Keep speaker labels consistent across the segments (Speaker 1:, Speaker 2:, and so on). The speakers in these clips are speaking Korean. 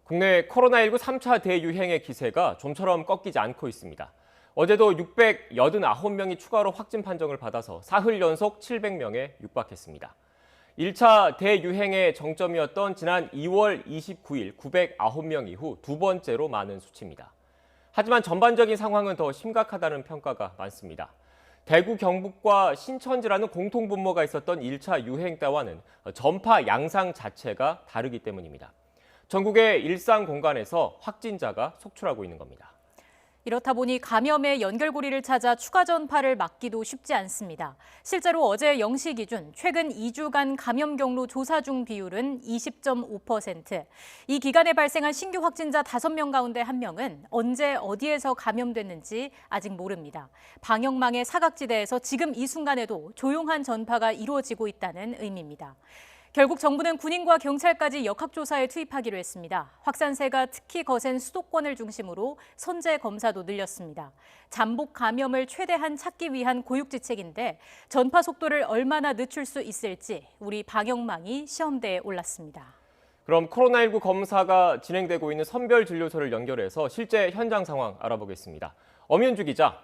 Speaker 1: 국내 코로나19 3차 대유행의 기세가 좀처럼 꺾이지 않고 있습니다. 어제도 689명이 추가로 확진 판정을 받아서 사흘 연속 700명에 육박했습니다. 1차 대유행의 정점이었던 지난 2월 29일 909명 이후 두 번째로 많은 수치입니다. 하지만 전반적인 상황은 더 심각하다는 평가가 많습니다. 대구, 경북과 신천지라는 공통분모가 있었던 1차 유행 때와는 전파 양상 자체가 다르기 때문입니다. 전국의 일상 공간에서 확진자가 속출하고 있는 겁니다.
Speaker 2: 이렇다 보니 감염의 연결고리를 찾아 추가 전파를 막기도 쉽지 않습니다. 실제로 어제 0시 기준 최근 2주간 감염 경로 조사 중 비율은 20.5%. 이 기간에 발생한 신규 확진자 5명 가운데 1명은 언제 어디에서 감염됐는지 아직 모릅니다. 방역망의 사각지대에서 지금 이 순간에도 조용한 전파가 이루어지고 있다는 의미입니다. 결국 정부는 군인과 경찰까지 역학조사에 투입하기로 했습니다. 확산세가 특히 거센 수도권을 중심으로 선제 검사도 늘렸습니다. 잠복 감염을 최대한 찾기 위한 고육지책인데 전파 속도를 얼마나 늦출 수 있을지 우리 방역망이 시험대에 올랐습니다.
Speaker 1: 그럼 코로나19 검사가 진행되고 있는 선별진료소를 연결해서 실제 현장 상황 알아보겠습니다. 엄윤주 기자.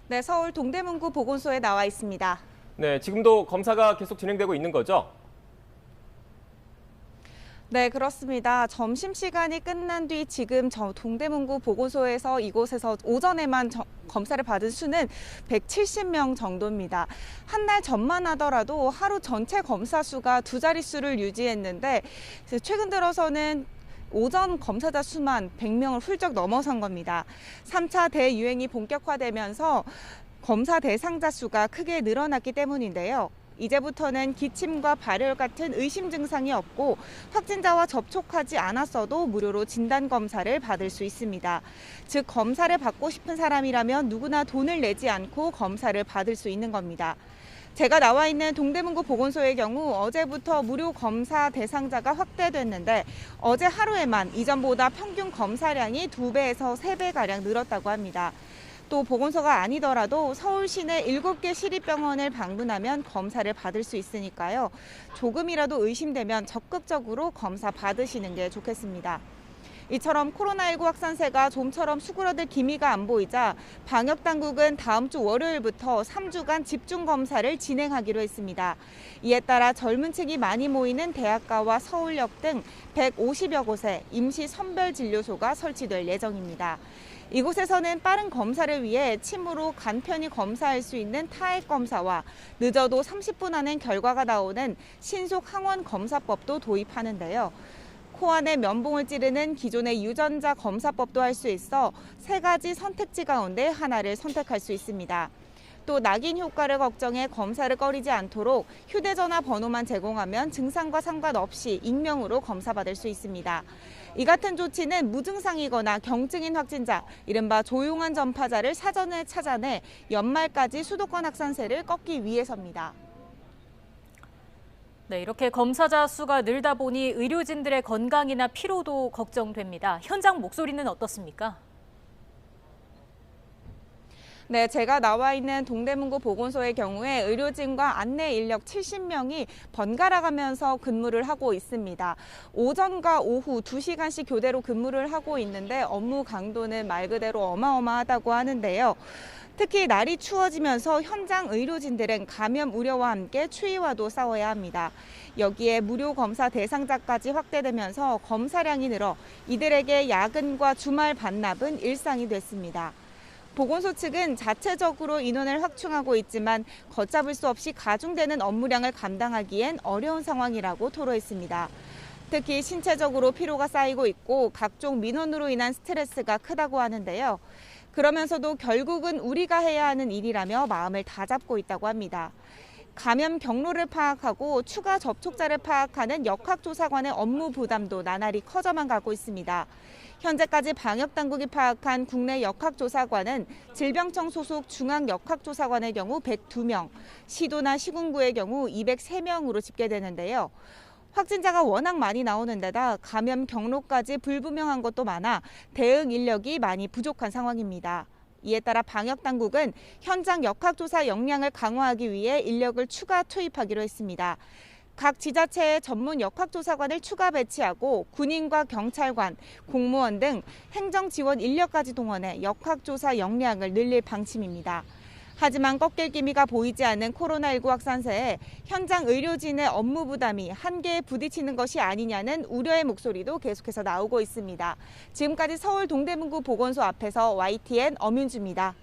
Speaker 3: 네, 서울 동대문구 보건소에 나와 있습니다.
Speaker 1: 네, 지금도 검사가 계속 진행되고 있는 거죠?
Speaker 3: 네, 그렇습니다. 점심시간이 끝난 뒤 지금 동대문구 보건소에서 이곳에서 오전에만 검사를 받은 수는 170명 정도입니다. 한 달 전만 하더라도 하루 전체 검사 수가 두 자릿수를 유지했는데 최근 들어서는 오전 검사자 수만 100명을 훌쩍 넘어선 겁니다. 3차 대유행이 본격화되면서 검사 대상자 수가 크게 늘어났기 때문인데요. 이제부터는 기침과 발열 같은 의심 증상이 없고 확진자와 접촉하지 않았어도 무료로 진단검사를 받을 수 있습니다. 즉 검사를 받고 싶은 사람이라면 누구나 돈을 내지 않고 검사를 받을 수 있는 겁니다. 제가 나와 있는 동대문구 보건소의 경우 어제부터 무료 검사 대상자가 확대됐는데 어제 하루에만 이전보다 평균 검사량이 2배에서 3배가량 늘었다고 합니다. 또 보건소가 아니더라도 서울 시내 7개 시립병원을 방문하면 검사를 받을 수 있으니까요. 조금이라도 의심되면 적극적으로 검사 받으시는 게 좋겠습니다. 이처럼 코로나19 확산세가 좀처럼 수그러들 기미가 안 보이자 방역당국은 다음 주 월요일부터 3주간 집중검사를 진행하기로 했습니다. 이에 따라 젊은 층이 많이 모이는 대학가와 서울역 등 150여 곳에 임시 선별진료소가 설치될 예정입니다. 이곳에서는 빠른 검사를 위해 침으로 간편히 검사할 수 있는 타액 검사와 늦어도 30분 안엔 결과가 나오는 신속 항원 검사법도 도입하는데요. 코 안에 면봉을 찌르는 기존의 유전자 검사법도 할 수 있어 3가지 선택지 가운데 하나를 선택할 수 있습니다. 또 낙인 효과를 걱정해 검사를 꺼리지 않도록 휴대전화 번호만 제공하면 증상과 상관없이 익명으로 검사받을 수 있습니다. 이 같은 조치는 무증상이거나 경증인 확진자, 이른바 조용한 전파자를 사전에 찾아내 연말까지 수도권 확산세를 꺾기 위해서입니다.
Speaker 2: 네, 이렇게 검사자 수가 늘다 보니 의료진들의 건강이나 피로도 걱정됩니다. 현장 목소리는 어떻습니까?
Speaker 3: 네, 제가 나와 있는 동대문구 보건소의 경우에 의료진과 안내 인력 70명이 번갈아 가면서 근무를 하고 있습니다. 오전과 오후 2시간씩 교대로 근무를 하고 있는데 업무 강도는 말 그대로 어마어마하다고 하는데요. 특히 날이 추워지면서 현장 의료진들은 감염 우려와 함께 추위와도 싸워야 합니다. 여기에 무료 검사 대상자까지 확대되면서 검사량이 늘어 이들에게 야근과 주말 반납은 일상이 됐습니다. 보건소 측은 자체적으로 인원을 확충하고 있지만 걷잡을 수 없이 가중되는 업무량을 감당하기엔 어려운 상황이라고 토로했습니다. 특히 신체적으로 피로가 쌓이고 있고 각종 민원으로 인한 스트레스가 크다고 하는데요. 그러면서도 결국은 우리가 해야 하는 일이라며 마음을 다잡고 있다고 합니다. 감염 경로를 파악하고 추가 접촉자를 파악하는 역학조사관의 업무 부담도 나날이 커져만 가고 있습니다. 현재까지 방역당국이 파악한 국내 역학조사관은 질병청 소속 중앙역학조사관의 경우 102명, 시도나 시군구의 경우 203명으로 집계되는데요. 확진자가 워낙 많이 나오는 데다 감염 경로까지 불분명한 것도 많아 대응 인력이 많이 부족한 상황입니다. 이에 따라 방역당국은 현장 역학조사 역량을 강화하기 위해 인력을 추가 투입하기로 했습니다. 각 지자체에 전문 역학조사관을 추가 배치하고 군인과 경찰관, 공무원 등 행정 지원 인력까지 동원해 역학조사 역량을 늘릴 방침입니다. 하지만 꺾일 기미가 보이지 않는 코로나19 확산세에 현장 의료진의 업무 부담이 한계에 부딪히는 것이 아니냐는 우려의 목소리도 계속해서 나오고 있습니다. 지금까지 서울 동대문구 보건소 앞에서 YTN 엄윤주입니다.